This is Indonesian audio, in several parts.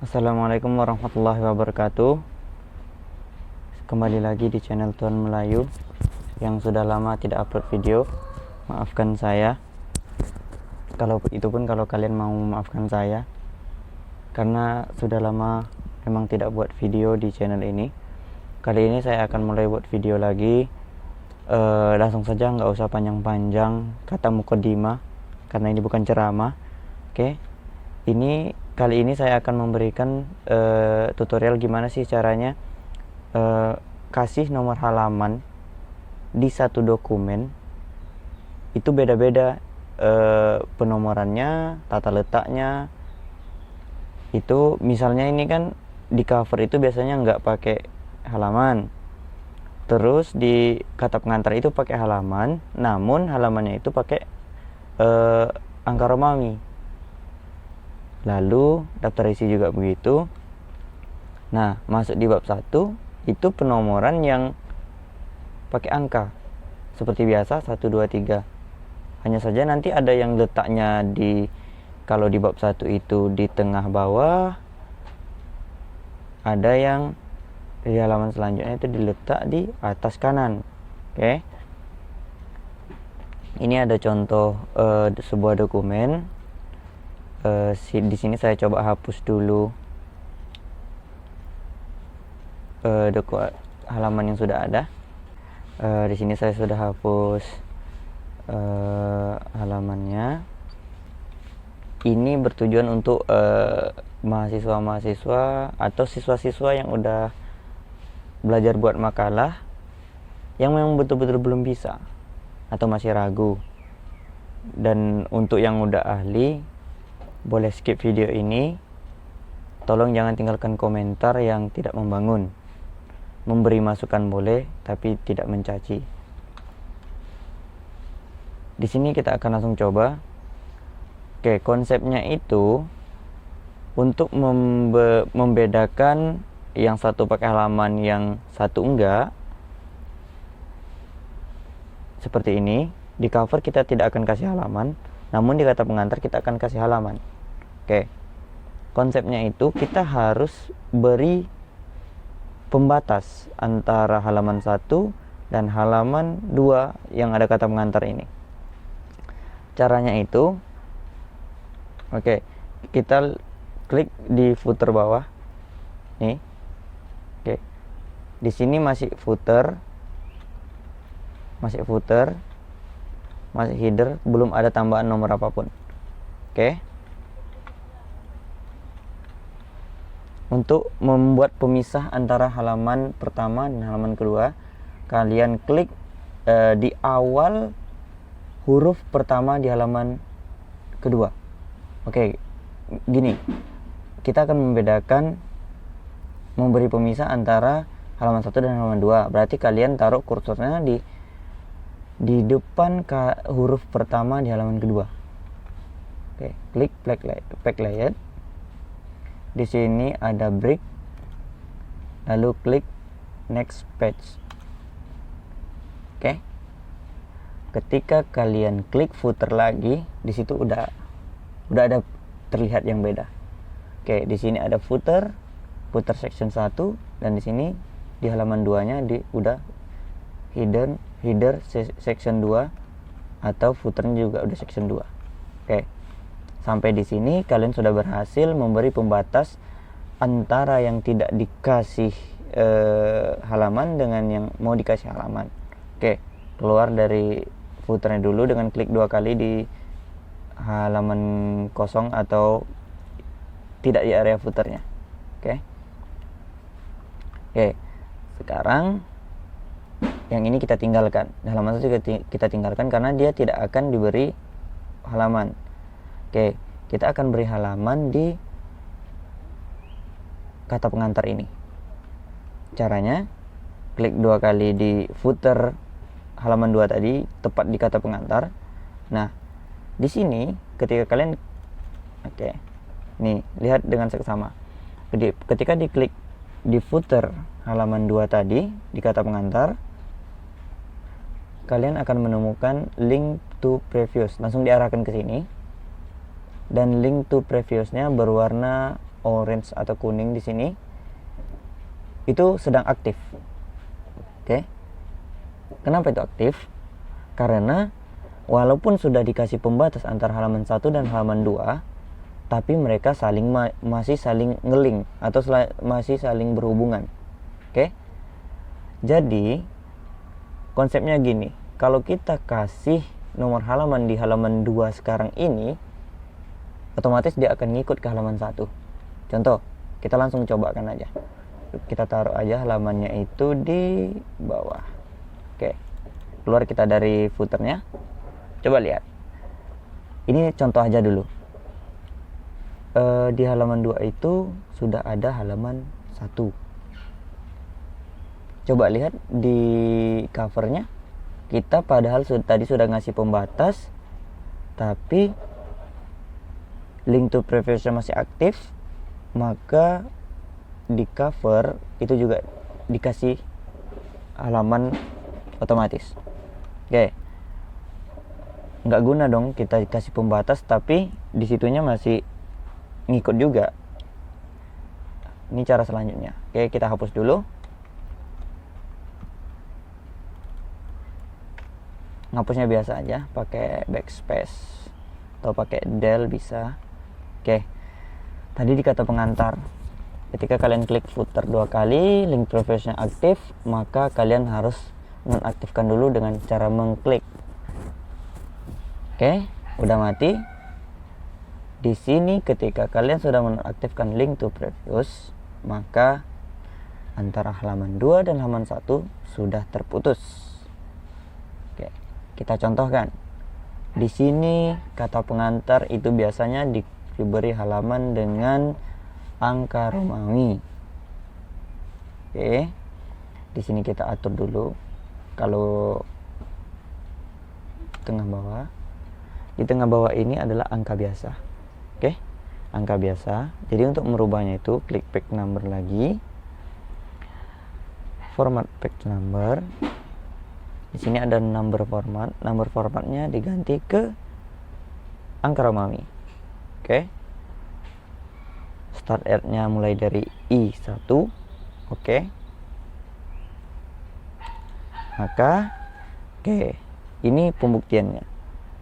Assalamualaikum warahmatullahi wabarakatuh. Kembali lagi di channel Tuan Melayu yang sudah lama tidak upload video. Maafkan saya. Kalau kalian mau memaafkan saya, karena sudah lama memang tidak buat video di channel ini. Kali ini saya akan mulai buat video lagi. Langsung saja, nggak usah panjang-panjang kata mukaddimah, karena ini bukan ceramah. Oke. Kali ini saya akan memberikan tutorial gimana sih caranya kasih nomor halaman di satu dokumen. Itu beda-beda penomorannya, tata letaknya. Itu misalnya ini kan di cover itu biasanya nggak pakai halaman. Terus di kata pengantar itu pakai halaman, namun halamannya itu pakai angka Romawi. Lalu daftar isi juga begitu. Nah, masuk di bab 1 itu penomoran yang pakai angka seperti biasa 1 2 3. Hanya saja nanti ada yang letaknya kalau di bab 1 itu di tengah bawah, ada yang di halaman selanjutnya itu diletak di atas kanan. Oke. Ini ada contoh sebuah dokumen. Di sini saya coba hapus dulu halaman yang sudah ada. Di sini saya sudah hapus halamannya. Ini bertujuan untuk mahasiswa-mahasiswa atau siswa-siswa yang udah belajar buat makalah, yang memang betul-betul belum bisa atau masih ragu. Dan untuk yang udah ahli, boleh skip video ini. Tolong jangan tinggalkan komentar yang tidak membangun. Memberi masukan boleh, tapi tidak mencaci. Di sini kita akan langsung coba. Oke, konsepnya itu untuk membedakan yang satu pakai halaman, yang satu enggak. Seperti ini. Di cover kita tidak akan kasih halaman, namun di kata pengantar kita akan kasih halaman. Oke. Konsepnya itu kita harus beri pembatas antara halaman 1 dan halaman 2 yang ada kata pengantar ini. Caranya itu, oke, kita klik di footer bawah. Nih. Oke. Di sini masih footer, masih header, belum ada tambahan nomor apapun. Oke. Untuk membuat pemisah antara halaman pertama dan halaman kedua, kalian klik di awal huruf pertama di halaman kedua. Oke, gini. Kita akan memberi pemisah antara halaman 1 dan halaman 2. Berarti kalian taruh kursornya di depan huruf pertama di halaman kedua. Oke, klik backlight. Di sini ada break. Lalu klik next page. Oke. Ketika kalian klik footer lagi, di situ udah ada terlihat yang beda. Oke, di sini ada footer section 1, dan di sini di halaman 2-nya udah header section 2, atau footernya juga udah section 2. Oke. Sampai di sini kalian sudah berhasil memberi pembatas antara yang tidak dikasih halaman dengan yang mau dikasih halaman. Oke, keluar dari footernya dulu dengan klik 2 kali di halaman kosong atau tidak di area footernya. Oke. Sekarang yang ini kita tinggalkan. Halaman itu kita tinggalkan karena dia tidak akan diberi halaman. Oke, kita akan beri halaman di kata pengantar ini. Caranya, klik 2 kali di footer halaman 2 tadi, tepat di kata pengantar. Nah, di sini ketika kalian, nih, lihat dengan seksama. Ketika diklik di footer halaman 2 tadi, di kata pengantar, kalian akan menemukan link to previous. Langsung diarahkan ke sini. Dan link to previousnya berwarna orange atau kuning di sini itu sedang aktif. Oke. Kenapa itu aktif? Karena walaupun sudah dikasih pembatas antara halaman 1 dan halaman 2, tapi mereka masih saling ngeling atau masih saling berhubungan. Oke. Jadi konsepnya gini, kalau kita kasih nomor halaman di halaman 2 sekarang ini, otomatis dia akan ngikut ke halaman 1. Contoh, kita langsung cobakan aja. Kita taruh aja halamannya itu di bawah. Oke. Keluar kita dari footernya. Coba lihat. Ini contoh aja dulu. Di halaman 2 itu sudah ada halaman 1. Coba lihat di covernya. Kita padahal tadi sudah ngasih pembatas, tapi link to previous masih aktif, maka di cover itu juga dikasih halaman otomatis. Oke. Nggak guna dong kita dikasih pembatas tapi di situnya masih ngikut juga. Ini cara selanjutnya. Oke, kita hapus dulu. Ngapusnya biasa aja, pakai backspace atau pakai del bisa. Oke. Tadi di kata pengantar, ketika kalian klik footer 2 kali, link previous-nya aktif, maka kalian harus nonaktifkan dulu dengan cara mengklik. Oke, udah mati. Di sini ketika kalian sudah menonaktifkan link to previous, maka antara halaman 2 dan halaman 1 sudah terputus. Oke, kita contohkan. Di sini kata pengantar itu biasanya diberi halaman dengan angka Romawi. Oke. Di sini kita atur dulu. Kalau tengah bawah, di tengah bawah ini adalah angka biasa. Oke, angka biasa. Jadi untuk merubahnya itu klik page number lagi, format page number. Di sini ada number format. Number formatnya diganti ke angka Romawi. Oke. Start nya mulai dari I1. Oke. Maka ini pembuktiannya.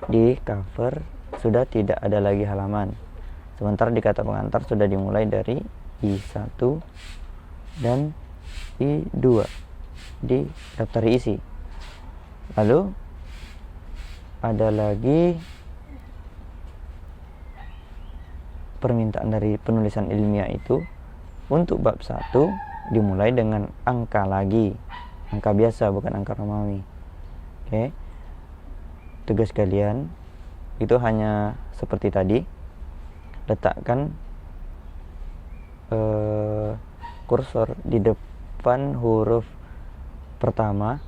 Di cover sudah tidak ada lagi halaman. Sementara di kata pengantar sudah dimulai dari I1 dan I2 di daftar isi. Lalu ada lagi permintaan dari penulisan ilmiah itu untuk bab 1 dimulai dengan angka lagi, angka biasa bukan angka Romawi. Oke. Tugas kalian itu hanya seperti tadi, letakkan kursor di depan huruf pertama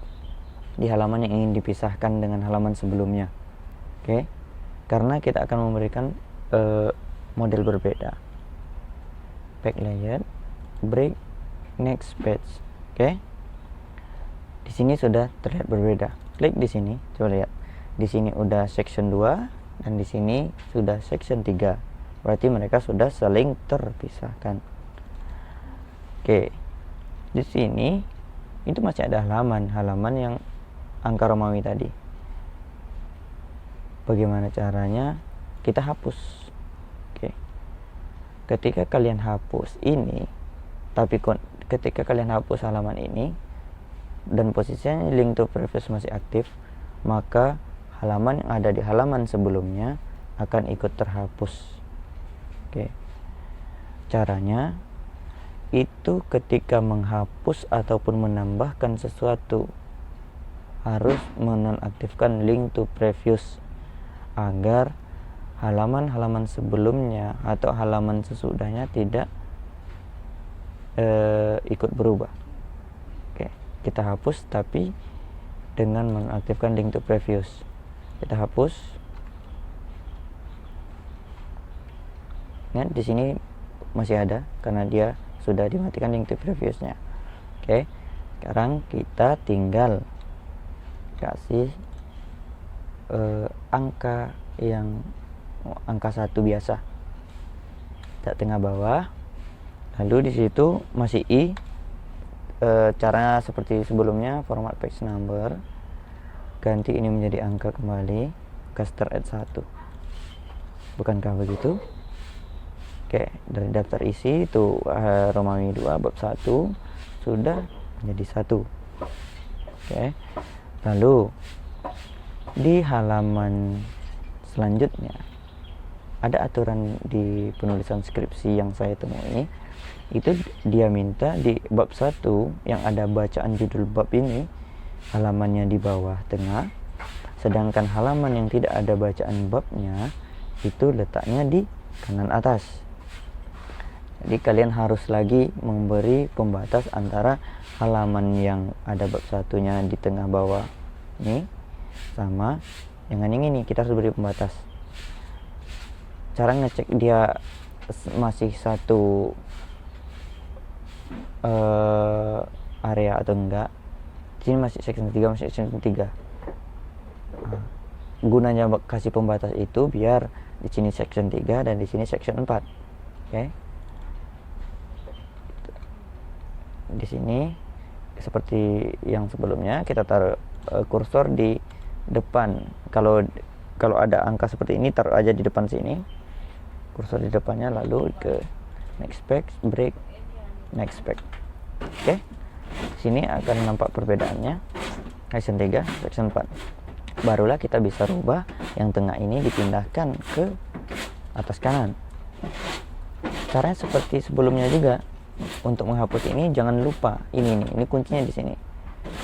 di halaman yang ingin dipisahkan dengan halaman sebelumnya. Oke. Karena kita akan memberikan model berbeda. Back layer, break, next page. Oke. Di sini sudah terlihat berbeda. Klik di sini, coba lihat. Di sini udah section 2 dan di sini sudah section 3. Berarti mereka sudah saling terpisahkan. Oke. Di sini itu masih ada halaman yang angka Romawi tadi. Bagaimana caranya? Kita hapus. Oke. Ketika kalian hapus ini, tapi ketika kalian hapus halaman ini dan posisinya link to previous masih aktif, maka halaman yang ada di halaman sebelumnya akan ikut terhapus. Oke. Caranya itu ketika menghapus ataupun menambahkan sesuatu harus menonaktifkan link to previous agar halaman-halaman sebelumnya atau halaman sesudahnya tidak ikut berubah. Oke, kita hapus tapi dengan menonaktifkan link to previous. Kita hapus. Nah, di sini masih ada karena dia sudah dimatikan link to previousnya. Oke. Sekarang kita tinggal kasih angka 1 biasa. Di tengah bawah Lalu di situ masih caranya seperti sebelumnya, format page number, ganti ini menjadi angka kembali, caster add 1. Bukankah begitu? Oke, dari daftar isi itu Romawi 2 bab 1 sudah menjadi 1. Oke. Lalu di halaman selanjutnya ada aturan di penulisan skripsi yang saya temui. Itu dia minta di bab 1 yang ada bacaan judul bab ini halamannya di bawah tengah, sedangkan halaman yang tidak ada bacaan babnya itu letaknya di kanan atas. Jadi kalian harus lagi memberi pembatas antara halaman yang ada bab satunya di tengah bawah ini sama dengan yang ini. Kita harus beri pembatas. Cara ngecek dia masih satu area atau enggak, di sini masih section 3, masih section 3. Gunanya kasih pembatas itu biar di sini section 3 dan di sini section 4. Oke. Di sini seperti yang sebelumnya kita taruh kursor di depan. Kalau ada angka seperti ini taruh aja di depan sini. Kursor di depannya, lalu ke next page, break, next page. Oke. Sini akan nampak perbedaannya. Section 3, section 4. Barulah kita bisa rubah yang tengah ini dipindahkan ke atas kanan. Caranya seperti sebelumnya juga. Untuk menghapus ini jangan lupa ini kuncinya di sini,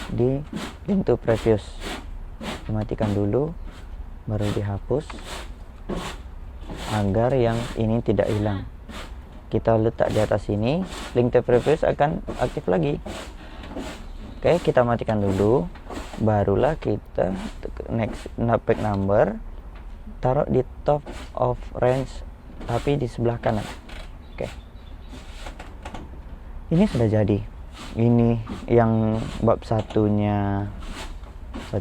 di link to previous. Dimatikan dulu baru dihapus agar yang ini tidak hilang. Kita letak di atas sini, link to previous akan aktif lagi. Oke, kita matikan dulu, barulah kita next page number taruh di top of range tapi di sebelah kanan. Oke. Ini sudah jadi. Ini yang bab satunya 1,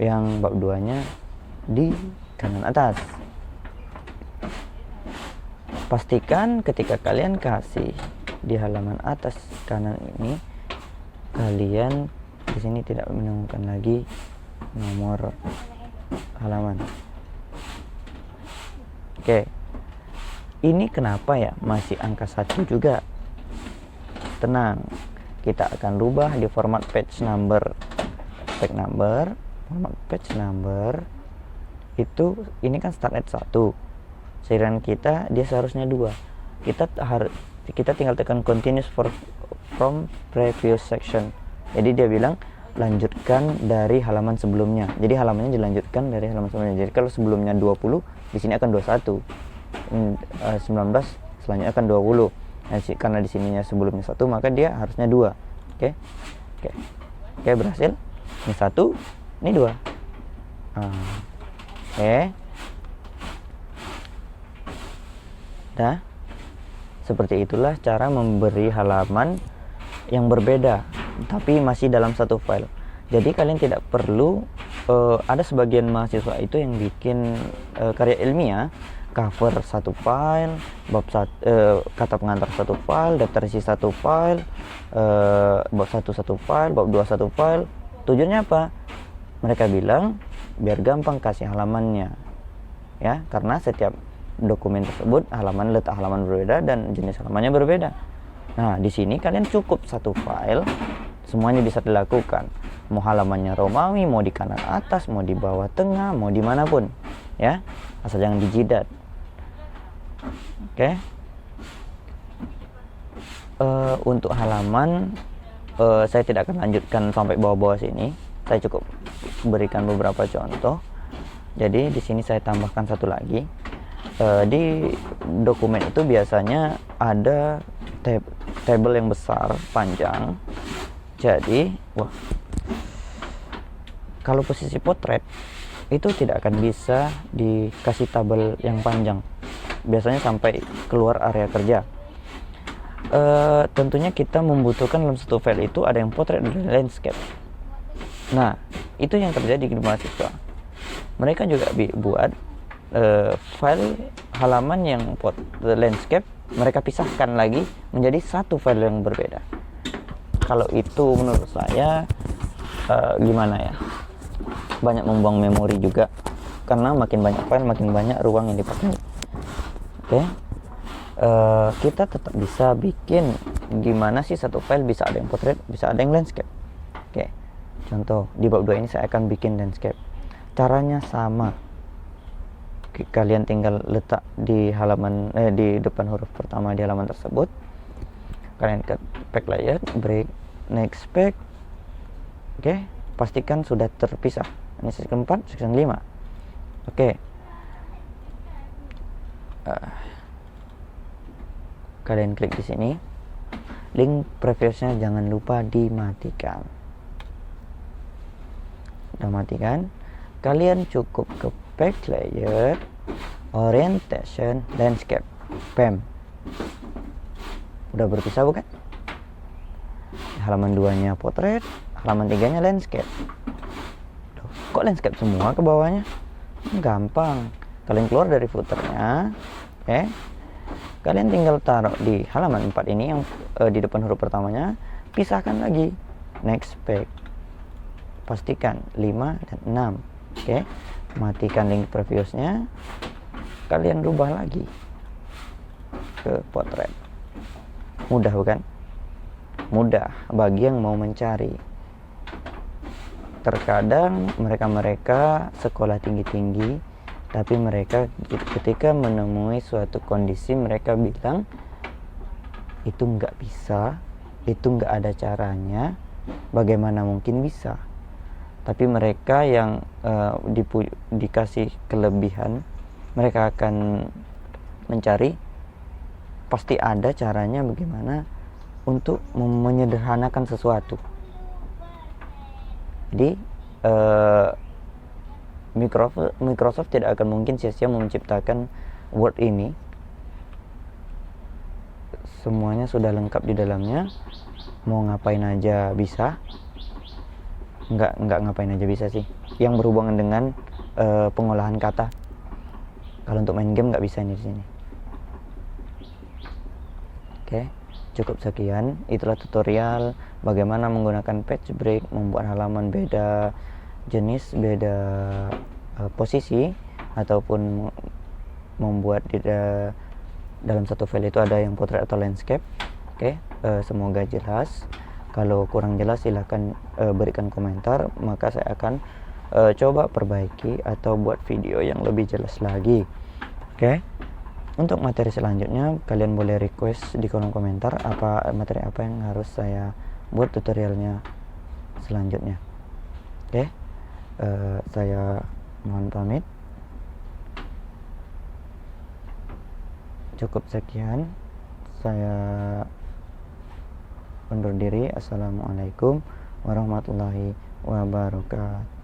yang bab 2-nya di kanan atas. Pastikan ketika kalian kasih di halaman atas kanan ini, kalian di sini tidak menemukan lagi nomor halaman. Oke. Ini kenapa ya masih angka 1 juga? Tenang, kita akan rubah di format page number. Format page number itu ini kan start at 1. Serian kita dia seharusnya 2. Kita tinggal tekan continuous from previous section. Jadi dia bilang lanjutkan dari halaman sebelumnya. Jadi halamannya dilanjutkan dari halaman sebelumnya. Jadi kalau sebelumnya 20, di sini akan 21. 19 selanjutnya akan 20. Karena di sininya sebelumnya 1, maka dia harusnya 2. Oke, berhasil. Ini 1, ini 2. Oke. Nah, seperti itulah cara memberi halaman yang berbeda, tapi masih dalam satu file. Jadi kalian tidak perlu ada sebagian mahasiswa itu yang bikin karya ilmiah, cover satu file, kata pengantar satu file, daftar isi satu file, bab 1 satu file, bab 2 satu file. Tujuannya apa? Mereka bilang biar gampang kasih halamannya, ya, karena setiap dokumen tersebut letak halaman berbeda dan jenis halamannya berbeda. Nah, di sini kalian cukup satu file, semuanya bisa dilakukan. Mau halamannya Romawi, mau di kanan atas, mau di bawah tengah, mau dimanapun, ya, asal jangan dijidat. Oke. Untuk halaman saya tidak akan lanjutkan sampai bawah-bawah sini. Saya cukup berikan beberapa contoh. Jadi di sini saya tambahkan satu lagi. Di dokumen itu biasanya ada tabel yang besar, panjang. Jadi, kalau posisi potret itu tidak akan bisa dikasih tabel yang panjang. Biasanya sampai keluar area kerja. Tentunya kita membutuhkan dalam satu file itu ada yang potret dan landscape. Nah, itu yang terjadi di mahasiswa. Mereka juga buat file halaman yang landscape mereka pisahkan lagi menjadi satu file yang berbeda. Kalau itu menurut saya gimana ya, banyak membuang memori juga, karena makin banyak file makin banyak ruang yang dipakai. Oke. Kita tetap bisa bikin gimana sih satu file bisa ada yang portrait, bisa ada yang landscape. Oke. Contoh di bab 2 ini saya akan bikin landscape. Caranya sama. Kalian tinggal letak di halaman di depan huruf pertama di halaman tersebut. Kalian ke pack layer, break, next pack. Oke, pastikan sudah terpisah. Ini section 4, section 5. Oke. Kalian klik di sini. Link previousnya jangan lupa dimatikan. Udah matikan. Kalian cukup ke pack layer, orientation, landscape, PEM. Udah berpisah bukan? Halaman 2-nya portrait, halaman 3-nya landscape. Duh, kok landscape semua ke bawahnya? Gampang. Kalian keluar dari footernya, kalian tinggal taruh di halaman 4 ini yang di depan huruf pertamanya, pisahkan lagi, next pack. Pastikan 5 dan 6. Oke, matikan link previousnya, kalian rubah lagi ke portrait. Mudah bukan? Mudah bagi yang mau mencari. Terkadang mereka sekolah tinggi-tinggi, tapi mereka ketika menemui suatu kondisi mereka bilang itu nggak bisa, itu nggak ada caranya, bagaimana mungkin bisa. Tapi mereka yang dikasih kelebihan, mereka akan mencari, pasti ada caranya bagaimana untuk menyederhanakan sesuatu. Jadi Microsoft tidak akan mungkin sia-sia menciptakan Word ini. Semuanya sudah lengkap di dalamnya, mau ngapain aja bisa. Nggak ngapain aja bisa sih, yang berhubungan dengan pengolahan kata. Kalau untuk main game nggak bisa ini di sini. Oke, cukup sekian. Itulah tutorial bagaimana menggunakan page break, membuat halaman beda jenis, beda posisi, ataupun membuat dalam satu file itu ada yang portrait atau landscape. Oke, semoga jelas. Kalau kurang jelas silahkan berikan komentar, maka saya akan coba perbaiki atau buat video yang lebih jelas lagi. Oke. Untuk materi selanjutnya kalian boleh request di kolom komentar materi apa yang harus saya buat tutorialnya selanjutnya. Oke. Saya mohon pamit. Cukup sekian. Saya undur diri. Assalamualaikum warahmatullahi wabarakatuh.